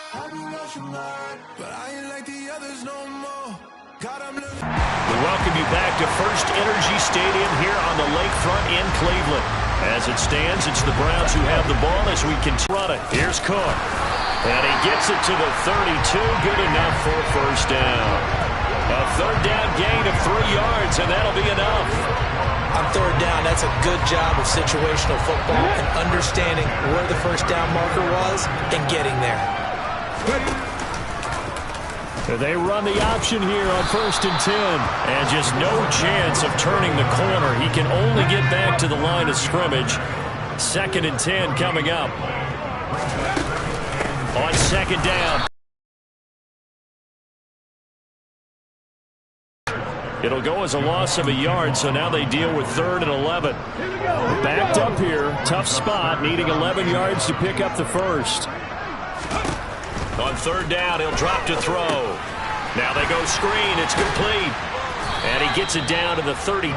We welcome you back to First Energy Stadium here on the lakefront in Cleveland. As it stands, it's the Browns who have the ball as we can run it. Here's Cook. And he gets it to the 32. Good enough for a first down. A third down gain of 3 yards, and that'll be enough. On third down, that's a good job of situational football and understanding where the first down marker was and getting there. They run the option here on 1st and 10. And just no chance of turning the corner. He can only get back to the line of scrimmage. 2nd and 10 coming up. On 2nd down. It'll go as a loss of a yard, so now they deal with 3rd and 11. Backed up here. Tough spot, needing 11 yards to pick up the first. On 3rd down, he'll drop to throw. Now they go screen. It's complete. And he gets it down to the 32.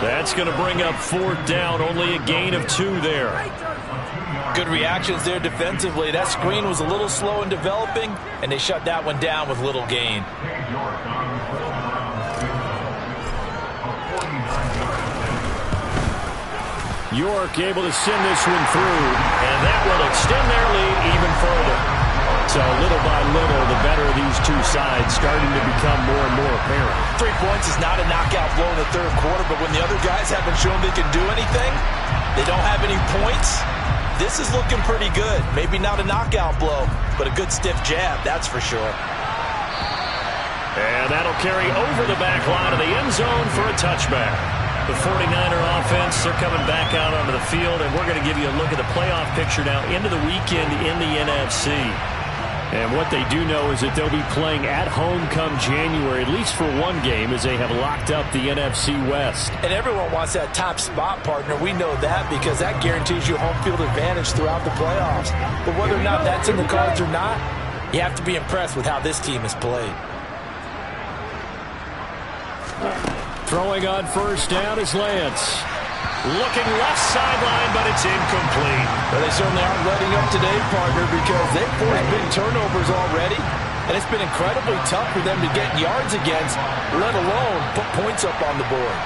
That's going to bring up 4th down. Only a gain of 2 there. Good reactions there defensively. That screen was a little slow in developing, and they shut that one down with little gain. York able to send this one through, and that will extend their lead even further. So little by little, the better of these two sides starting to become more and more apparent. 3 points is not a knockout blow in the third quarter, but when the other guys haven't shown they can do anything, they don't have any points, this is looking pretty good. Maybe not a knockout blow, but a good stiff jab, that's for sure. And that'll carry over the back line of the end zone for a touchback. The 49er offense, they're coming back out onto the field, and we're going to give you a look at the playoff picture now into the weekend in the NFC. And what they do know is that they'll be playing at home come January, at least for one game, as they have locked up the NFC West. And everyone wants that top spot, partner. We know that because that guarantees you home field advantage throughout the playoffs. But whether or not that's in the cards or not, you have to be impressed with how this team has played. Throwing on 1st down is Lance. Looking left sideline, but it's incomplete. Well, they certainly aren't letting up today, partner, because they've forced big turnovers already, and it's been incredibly tough for them to get yards against, let alone put points up on the board.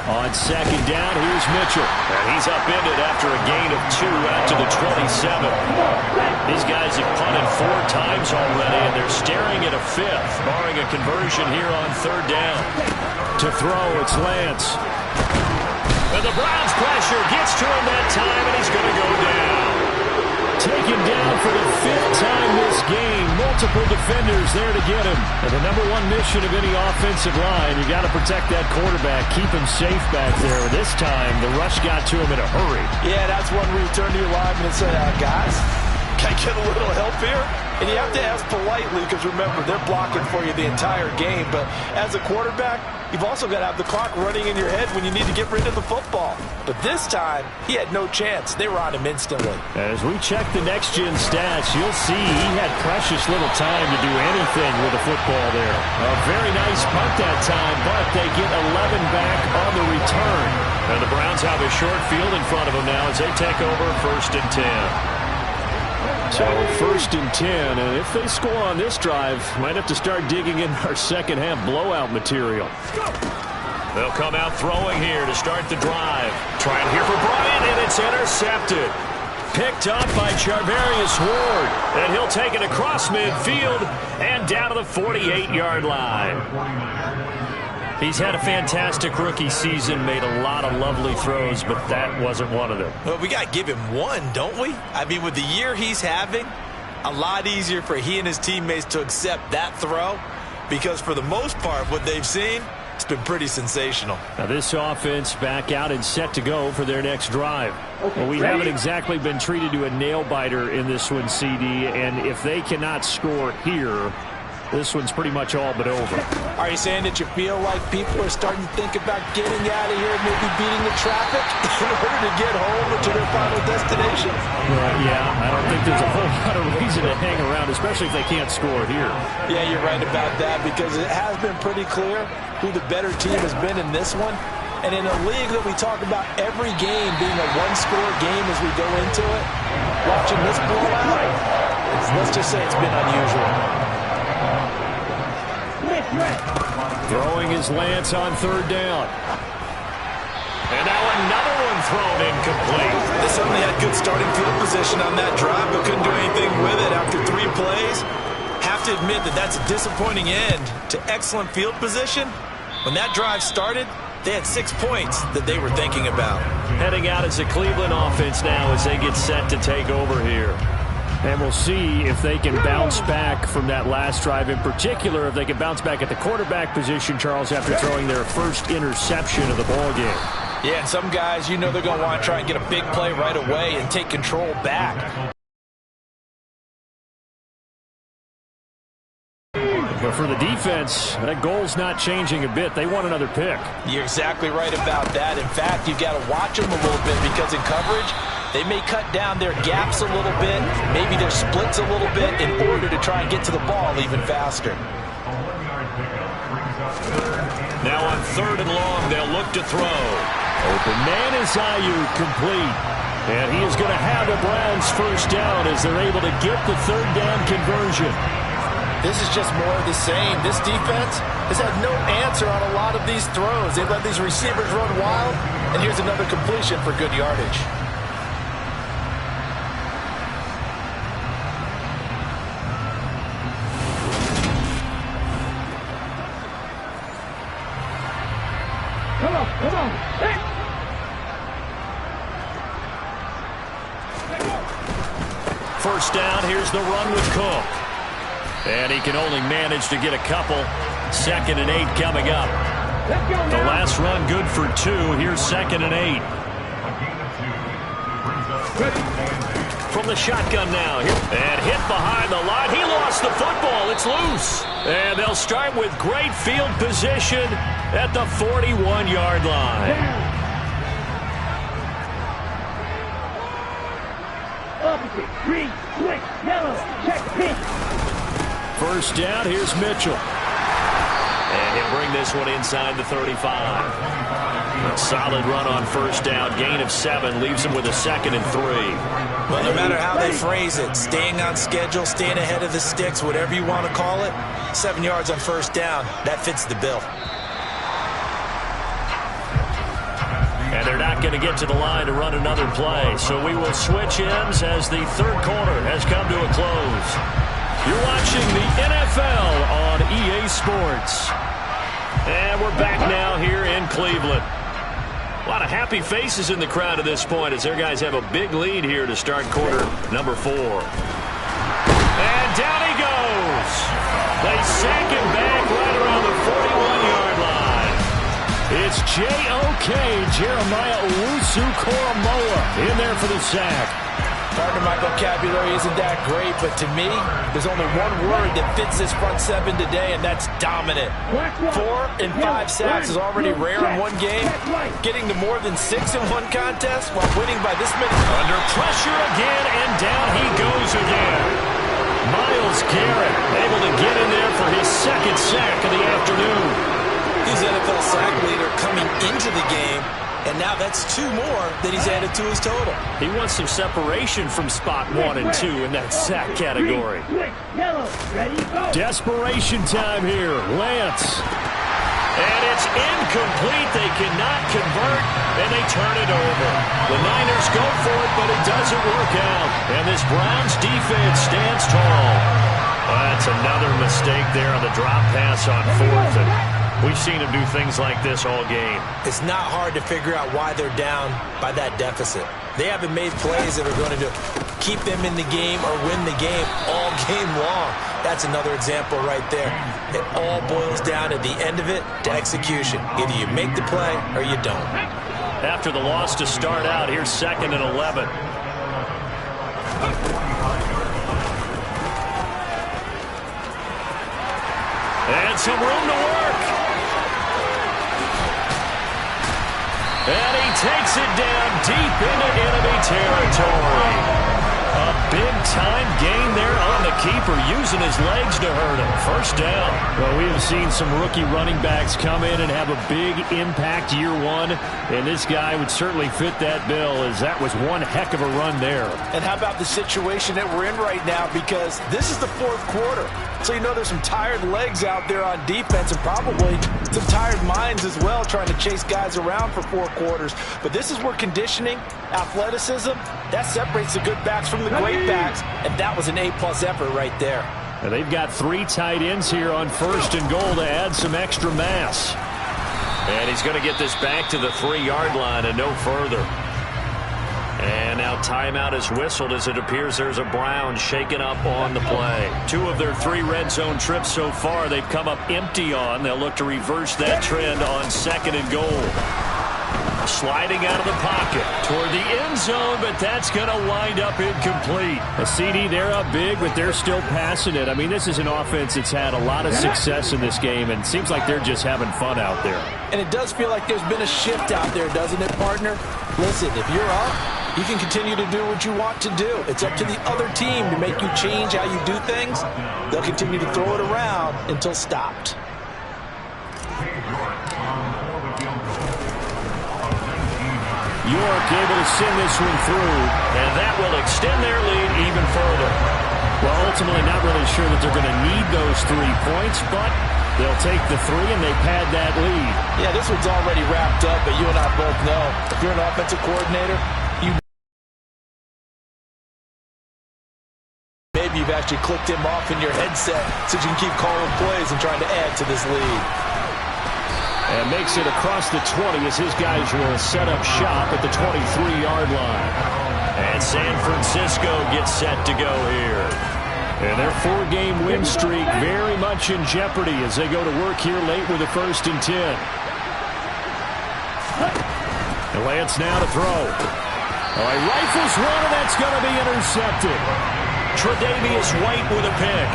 On 2nd down, here's Mitchell. And he's upended after a gain of 2 out to the 27. These guys have punted 4 times already, and they're staring at a 5th, barring a conversion here on 3rd down. To throw, it's Lance. And the Browns pressure gets to him that time, and he's going to go down. Taken down for the 5th time this game. Multiple defenders there to get him. And the #1 mission of any offensive line, you got to protect that quarterback, keep him safe back there. This time, the rush got to him in a hurry. Yeah, that's one where you turn to your lineman and say, guys, can I get a little help here? And you have to ask politely because, remember, they're blocking for you the entire game. But as a quarterback, you've also got to have the clock running in your head when you need to get rid of the football. But this time, he had no chance. They were on him instantly. As we check the next-gen stats, you'll see he had precious little time to do anything with the football there. A very nice punt that time, but they get 11 back on the return. And the Browns have a short field in front of them now as they take over 1st and 10. So 1st and 10, and if they score on this drive, might have to start digging in our second-half blowout material. They'll come out throwing here to start the drive. Trying here for Bryant, and it's intercepted. Picked up by Charvarius Ward, and he'll take it across midfield and down to the 48-yard line. He's had a fantastic rookie season, made a lot of lovely throws, but that wasn't one of them. Well, we got to give him one, don't we? I mean, with the year he's having, a lot easier for he and his teammates to accept that throw because for the most part, what they've seen, it's been pretty sensational. Now this offense back out and set to go for their next drive. Well, we haven't exactly been treated to a nail-biter in this one, CD, and if they cannot score here, this one's pretty much all but over. Are you saying that you feel like people are starting to think about getting out of here, maybe beating the traffic in order to get home or to their final destination? Yeah, I don't think there's a whole lot of reason to hang around, especially if they can't score here. Yeah, you're right about that because it has been pretty clear who the better team has been in this one. And in a league that we talk about every game being a one-score game as we go into it, watching this blowout, let's just say it's been unusual. Throwing his Lance on third down. And now another one thrown incomplete. They certainly had good starting field position on that drive, but couldn't do anything with it after 3 plays. Have to admit that that's a disappointing end to excellent field position. When that drive started, they had 6 points that they were thinking about. Heading out as a Cleveland offense now as they get set to take over here. And we'll see if they can bounce back from that last drive. In particular, if they can bounce back at the quarterback position, Charles, after throwing their first interception of the ballgame. Yeah, and some guys, you know they're going to want to try and get a big play right away and take control back. But for the defense, that goal's not changing a bit. They want another pick. You're exactly right about that. In fact, you've got to watch them a little bit because in coverage, they may cut down their gaps a little bit, maybe their splits a little bit in order to try and get to the ball even faster. Now on 3rd and long, they'll look to throw. Open man is Ayuk, complete. And he is going to have the Browns first down as they're able to get the 3rd down conversion. This is just more of the same. This defense has had no answer on a lot of these throws. They've let these receivers run wild, and here's another completion for good yardage. Come on. First down, here's the run with Cook. And he can only manage to get a couple. 2nd and 8 coming up. The last run good for 2. Here's 2nd and 8. From the shotgun now. And hit behind the line. He lost the football. It's loose. And they'll start with great field position at the 41-yard line. Opposite, green, switch, yellow, check, pink. First down, here's Mitchell. And he'll bring this one inside the 35. A solid run on first down. Gain of 7 leaves him with a 2nd and 3. Well, no matter how they phrase it, staying on schedule, staying ahead of the sticks, whatever you want to call it, 7 yards on first down, that fits the bill. And they're not going to get to the line to run another play. So we will switch ends as the 3rd quarter has come to a close. You're watching the NFL on EA Sports. And we're back now here in Cleveland. A lot of happy faces in the crowd at this point as their guys have a big lead here to start quarter number 4. And down he goes. They sack him back right around the 41-yard line. It's J.O.K. Jeremiah Owusu-Koramoah in there for the sack. Part of my vocabulary isn't that great, but to me, there's only one word that fits this front 7 today, and that's dominant. 4 and 5 sacks is already rare in one game. Getting to more than 6 in one contest while winning by this many. Under pressure again, and down he goes again. Myles Garrett able to get in there for his 2nd sack of the afternoon. He's NFL sack leader coming into the game. And now that's 2 more that he's added to his total. He wants some separation from spot 1 and 2 in that sack category. Desperation time here. Lance. And it's incomplete. They cannot convert, and they turn it over. The Niners go for it, but it doesn't work out. And this Browns defense stands tall. That's another mistake there on the drop pass on 4th. And we've seen him do things like this all game. It's not hard to figure out why they're down by that deficit. They haven't made plays that are going to keep them in the game or win the game all game long. That's another example right there. It all boils down at the end of it to execution. Either you make the play or you don't. After the loss to start out, here's 2nd and 11. And some room to work. And he takes it down deep into enemy territory. A big-time gain there on the keeper, using his legs to hurt him. First down. Well, we have seen some rookie running backs come in and have a big impact year one, and this guy would certainly fit that bill, as that was one heck of a run there. And how about the situation that we're in right now, because this is the fourth quarter. So you know there's some tired legs out there on defense and probably some tired minds as well trying to chase guys around for 4 quarters. But this is where conditioning, athleticism, that separates the good backs from the great backs. And that was an A-plus effort right there. Now they've got 3 tight ends here on 1st and goal to add some extra mass. And he's going to get this back to the 3-yard line and no further. And now timeout is whistled as it appears there's a Brown shaken up on the play. 2 of their 3 red zone trips so far they've come up empty on. They'll look to reverse that trend on 2nd and goal. Sliding out of the pocket toward the end zone, but that's going to wind up incomplete. A CD, they're up big, but they're still passing it. I mean, this is an offense that's had a lot of success in this game, and it seems like they're just having fun out there. And it does feel like there's been a shift out there, doesn't it, partner? Listen, if you're up, you can continue to do what you want to do. It's up to the other team to make you change how you do things. They'll continue to throw it around until stopped. York able to send this one through, and that will extend their lead even further. Well, ultimately not really sure that they're going to need those 3 points, but they'll take the 3 and they pad that lead. Yeah, this one's already wrapped up, but you and I both know if you're an offensive coordinator, maybe you've actually clicked him off in your headset so you can keep calling plays and trying to add to this lead. And makes it across the 20 as his guys will set up shop at the 23-yard line. And San Francisco gets set to go here. And their 4-game win streak very much in jeopardy as they go to work here late with a 1st and 10. And Lance now to throw. Oh, he rifles one, and that's going to be intercepted. Tre'Davious White with a pick.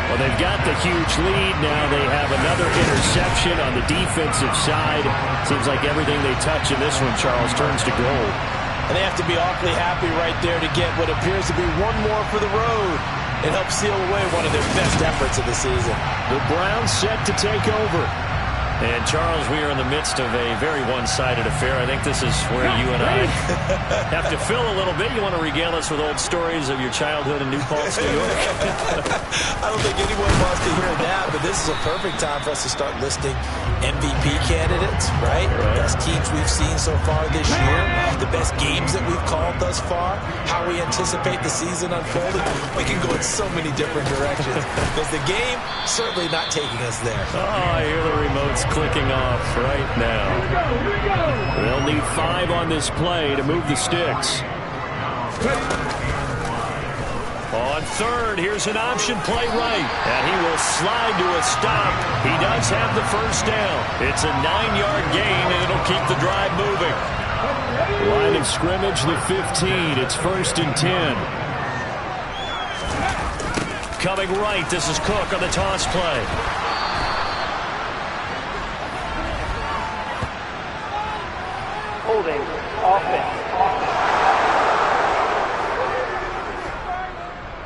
Well, they've got the huge lead. Now they have another interception on the defensive side. Seems like everything they touch in this one, Charles, turns to gold. And they have to be awfully happy right there to get what appears to be one more for the road and help seal away one of their best efforts of the season. The Browns set to take over. And, Charles, we are in the midst of a very one-sided affair. I think this is where you and I have to fill a little bit. You want to regale us with old stories of your childhood in New Paltz, New York? I don't think anyone wants to hear that, but this is a perfect time for us to start listing MVP candidates, right? The best teams we've seen so far this year, the best games that we've called thus far, how we anticipate the season unfolding. We can go in so many different directions because the game certainly not taking us there. Oh, I hear the remotes clicking off right now. They'll need 5 on this play to move the sticks. On 3rd, here's an option play right, and he will slide to a stop. He does have the 1st down. It's a 9-yard gain, and it'll keep the drive moving. Line of scrimmage, the 15. It's 1st and 10. Coming right, this is Cook on the toss play. Holding offense.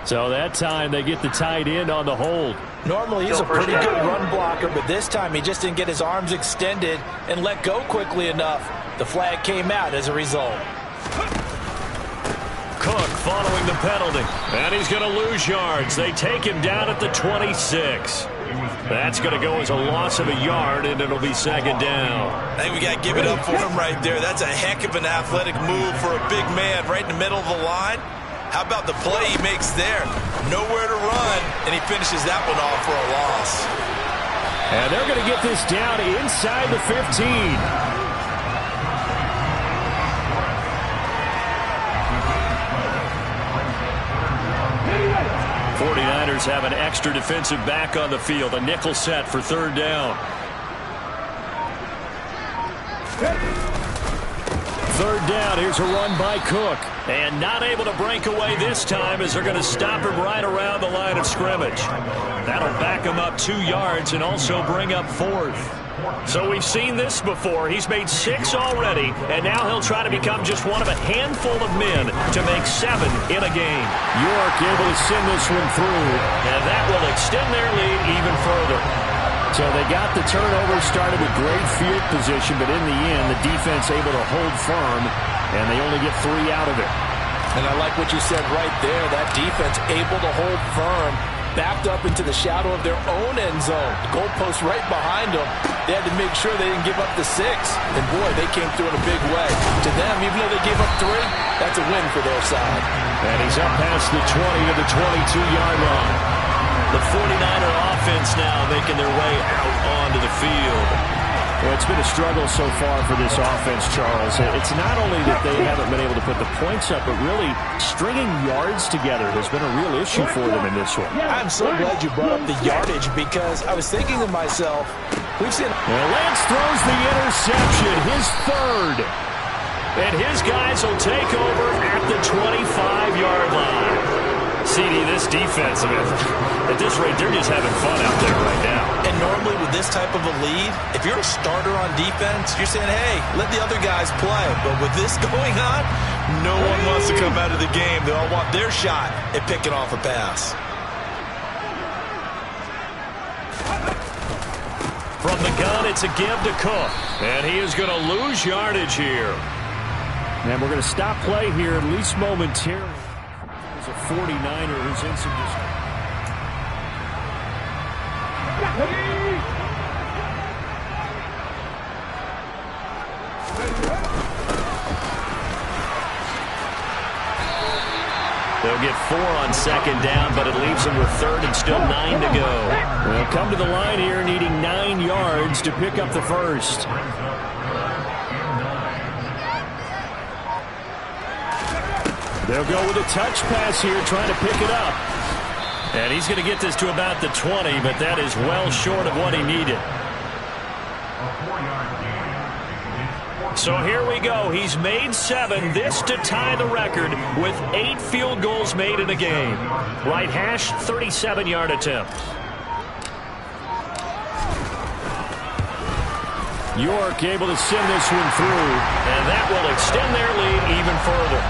So that time they get the tight end on the hold. Normally he's a pretty good run blocker, but this time he just didn't get his arms extended and let go quickly enough. The flag came out as a result. Cook following the penalty, and he's going to lose yards. They take him down at the 26. That's going to go as a loss of a yard, and it'll be 2nd down. I think we got to give it up for him right there. That's a heck of an athletic move for a big man right in the middle of the line. How about the play he makes there? Nowhere to run, and he finishes that one off for a loss. And they're going to get this down inside the 15. 49ers have an extra defensive back on the field. A nickel set for 3rd down. 3rd down. Here's a run by Cook. And not able to break away this time as they're going to stop him right around the line of scrimmage. That'll back him up 2 yards and also bring up 4th. So we've seen this before. He's made 6 already, and now he'll try to become just one of a handful of men to make 7 in a game. York able to send this one through, and that will extend their lead even further. So they got the turnover, started with great field position, but in the end, the defense able to hold firm, and they only get 3 out of it. And I like what you said right there. That defense able to hold firm, backed up into the shadow of their own end zone. The goalpost right behind them. They had to make sure they didn't give up the 6. And boy, they came through in a big way. To them, even though they gave up 3, that's a win for their side. And he's up past the 20 to the 22-yard line. The 49er offense now making their way out onto the field. Well, it's been a struggle so far for this offense, Charles. It's not only that they haven't been able to put the points up, but really stringing yards together has been a real issue for them in this one. I'm so glad you brought up the yardage because I was thinking to myself, we've seen... And Lance throws the interception, his 3rd. And his guys will take over at the 25-yard line. CD, this defense, at this rate, they're just having fun out there right now. And normally with this type of a lead, if you're a starter on defense, you're saying, hey, let the other guys play. But with this going on, no one wants to come out of the game. They all want their shot at picking off a pass. From the gun, it's a give to Cook. And he is going to lose yardage here. And we're going to stop play here, at least momentarily. A 49er who's in some distress. They'll get 4 on 2nd down, but it leaves them with 3rd and still 9 to go. They'll come to the line here needing 9 yards to pick up the 1st. They'll go with a touch pass here, trying to pick it up. And he's going to get this to about the 20, but that is well short of what he needed. So here we go. He's made 7. This to tie the record with 8 field goals made in a game. Right hash, 37-yard attempt. York able to send this one through. And that will extend their lead even further.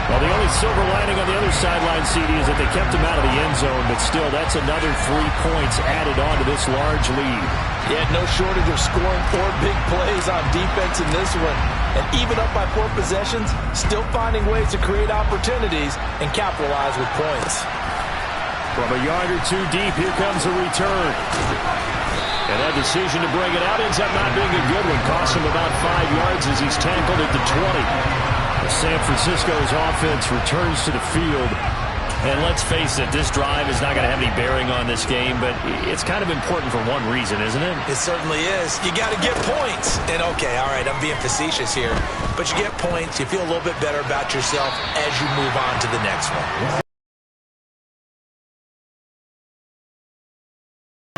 Well, the only silver lining on the other sideline, CD, is that they kept him out of the end zone, but still, that's another 3 points added on to this large lead. Yeah, no shortage of scoring 4 big plays on defense in this one. And even up by 4 possessions, still finding ways to create opportunities and capitalize with points. From a yard or 2 deep, here comes a return. And that decision to bring it out ends up not being a good one. Costs him about 5 yards as he's tackled at the 20. San Francisco's offense returns to the field. And let's face it, this drive is not going to have any bearing on this game, but it's kind of important for one reason, isn't it? It certainly is. You got to get points. And okay, all right, I'm being facetious here, but you get points, you feel a little bit better about yourself as you move on to the next one.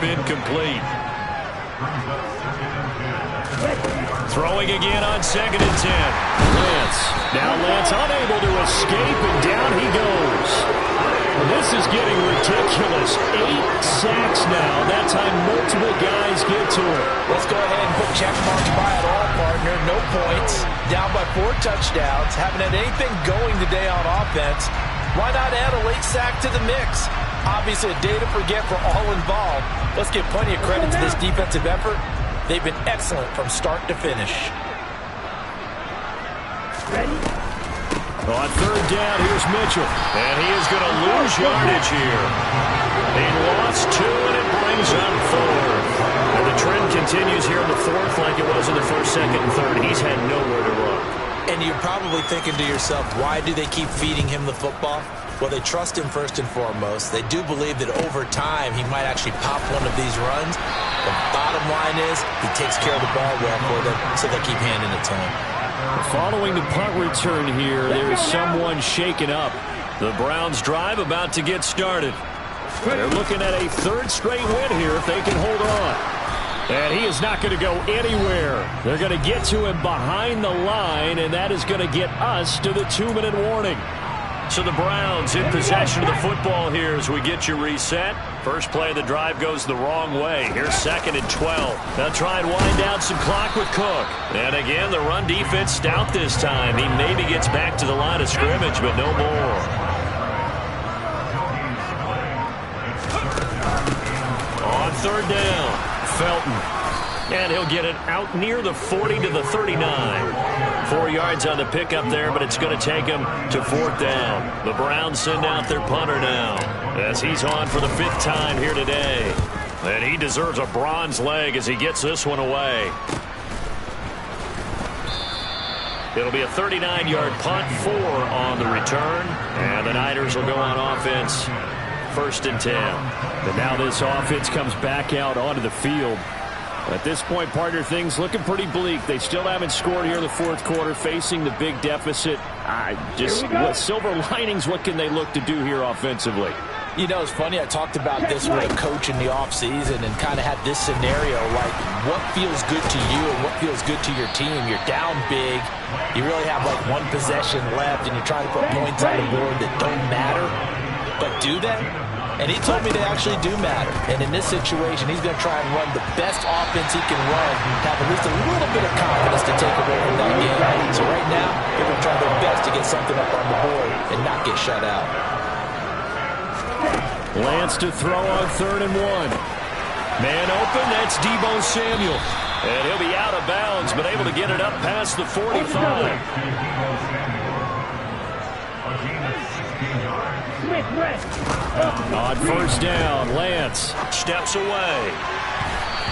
Incomplete. Throwing again on 2nd and 10. Lance. Now Lance unable to escape, and down he goes. This is getting ridiculous. 8 sacks now. That time multiple guys get to it. Let's go ahead and put check marks by it all, partner. No points. Down by 4 touchdowns. Haven't had anything going today on offense. Why not add a late sack to the mix? Obviously a day to forget for all involved. Let's give plenty of credit to this defensive effort. They've been excellent from start to finish. Ready? On 3rd down, here's Mitchell. And he is going to lose yardage here. He lost 2, and it brings up 4th. And the trend continues here in the 4th like it was in the 1st, 2nd, and 3rd. He's had nowhere to run. And you're probably thinking to yourself, why do they keep feeding him the football? Well, they trust him first and foremost. They do believe that over time he might actually pop one of these runs. The bottom line is he takes care of the ball well for them, so they keep handing it to him. Following the punt return here, there's someone shaken up. The Browns drive about to get started. They're looking at a 3rd straight win here if they can hold on. And he is not going to go anywhere. They're going to get to him behind the line, and that is going to get us to the 2-minute warning. So the Browns in possession of the football here as we get you reset. First play of the drive goes the wrong way. Here's 2nd and 12. They'll try and wind down some clock with Cook. And again, the run defense stout this time. He maybe gets back to the line of scrimmage, but no more. On 3rd down, Felton. And he'll get it out near the 40 to the 39. 4 yards on the pickup there, but it's going to take him to 4th down. The Browns send out their punter now as he's on for the 5th time here today. And he deserves a bronze leg as he gets this one away. It'll be a 39-yard punt, 4 on the return. And the Niners will go on offense, 1st and 10. And now this offense comes back out onto the field. At this point, partner, things looking pretty bleak. They still haven't scored here in the 4th quarter, facing the big deficit. What silver linings, what can they look to do here offensively? You know, it's funny. I talked about this with a coach in the offseason and kind of had this scenario, like what feels good to you and what feels good to your team. You're down big. You really have like 1 possession left, and you're trying to put points on the board that don't matter. But do they? And he told me they actually do matter. And in this situation, he's going to try and run the best offense he can run, have at least a little bit of confidence to take away from that game. So right now, they're going to try their best to get something up on the board and not get shut out. Lance to throw on 3rd and 1. Man open, that's Deebo Samuel. And he'll be out of bounds, but able to get it up past the 45. On 1st down, Lance steps away.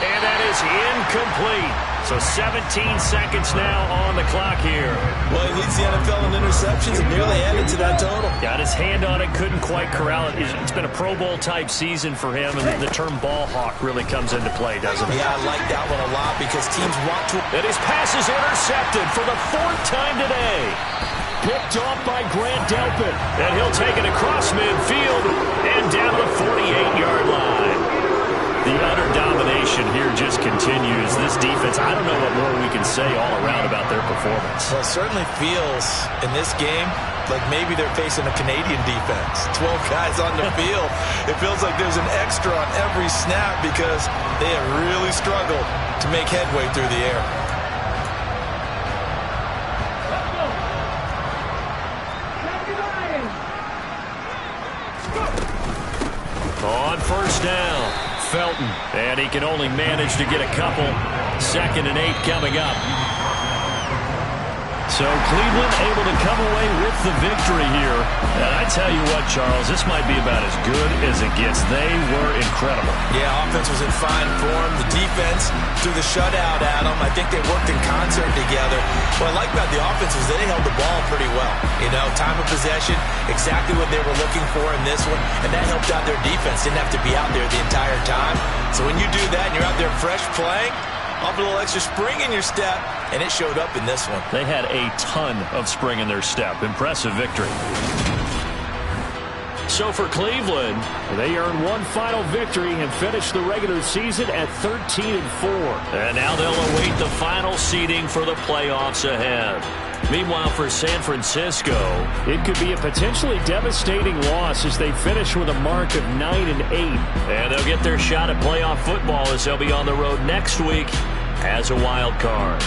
And that is incomplete. So 17 seconds now on the clock here. Well, he leads the NFL in interceptions and nearly added to that total. Got his hand on it, couldn't quite corral it. It's been a Pro Bowl-type season for him, and the term ball hawk really comes into play, doesn't it? Yeah, I like that one a lot because teams want to. And his pass is intercepted for the 4th time today. Picked off by Grant Delpit. And he'll take it across midfield and down the 48-yard line. The utter domination here just continues. This defense, I don't know what more we can say all around about their performance. Well, it certainly feels in this game like maybe they're facing a Canadian defense. 12 guys on the field. It feels like there's an extra on every snap because they have really struggled to make headway through the air. On 1st down, Felton. And he can only manage to get a couple. 2nd and 8 coming up. So Cleveland able to come away with the victory here. And I tell you what, Charles, this might be about as good as it gets. They were incredible. Yeah, offense was in fine form. The defense threw the shutout at them. I think they worked in concert together. What I like about the offense was that they held the ball pretty well. You know, time of possession, exactly what they were looking for in this one. And that helped out their defense. Didn't have to be out there the entire time. So when you do that and you're out there fresh playing, off a little extra spring in your step, and it showed up in this one. They had a ton of spring in their step. Impressive victory. So for Cleveland, they earn one final victory and finish the regular season at 13-4. And now they'll await the final seeding for the playoffs ahead. Meanwhile, for San Francisco, it could be a potentially devastating loss as they finish with a mark of 9-8. And they'll get their shot at playoff football as they'll be on the road next week as a wild card.